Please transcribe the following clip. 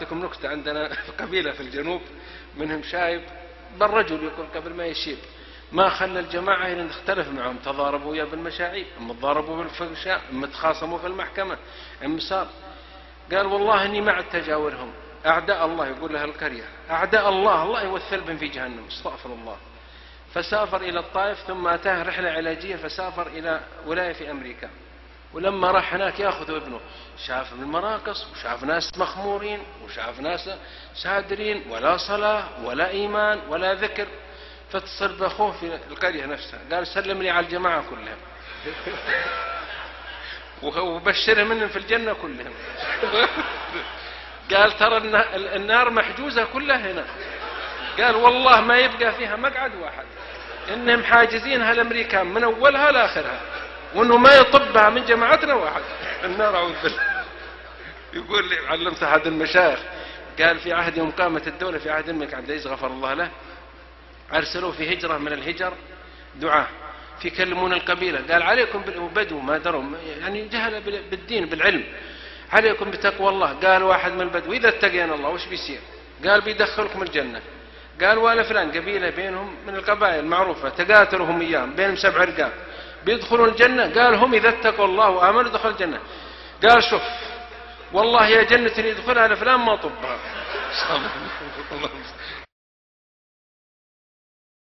لكم نكتة، عندنا في قبيلة في الجنوب منهم شايب، بل رجل يقول قبل ما يشيب ما خلى الجماعة إلا اختلف معهم، تضاربوا يا بالمشاعيب، اما تضاربوا بالفقشاء، اما تخاصموا في المحكمة، اما صار. قال والله إني ما عد تجاورهم، أعداء الله، يقول لها القرية أعداء الله، الله يوثل بهم في جهنم، استغفر الله. فسافر إلى الطائف، ثم أتاه رحلة علاجية، فسافر إلى ولاية في أمريكا. ولما راح هناك ياخذ ابنه، شاف المراقص وشاف ناس مخمورين وشاف ناس سادرين، ولا صلاة ولا إيمان ولا ذكر. فاتصل بأخوه في القرية نفسها، قال سلم لي على الجماعة كلهم وبشره منهم في الجنة كلهم قال ترى النار محجوزة كلها هنا، قال والله ما يبقى فيها مقعد واحد، إنهم حاجزينها الأمريكان من أولها لآخرها، وإنه ما يطبها من جماعتنا واحد النار. أعوذ بالله. يقول لي علمت أحد المشايخ، قال في عهد يوم قامت الدولة، في عهد الملك عبد العزيز غفر الله له، أرسلوا في هجرة من الهجر دعاة في يكلمون القبيلة، قال عليكم بالبدو ما دروا، يعني جهل بالدين بالعلم، عليكم بتقوى الله. قال واحد من البدو إذا اتقينا الله وش بيصير؟ قال بيدخلكم الجنة. قال ولا فلان قبيلة بينهم من القبائل المعروفة تقاتلوا هم إياهم، بينهم 7 رجال بيدخلون الجنة. قال هم إذا اتقوا الله وآمنوا دخلوا الجنة. قال شوف والله يا جنة اللي يدخلها لفلان ما طبها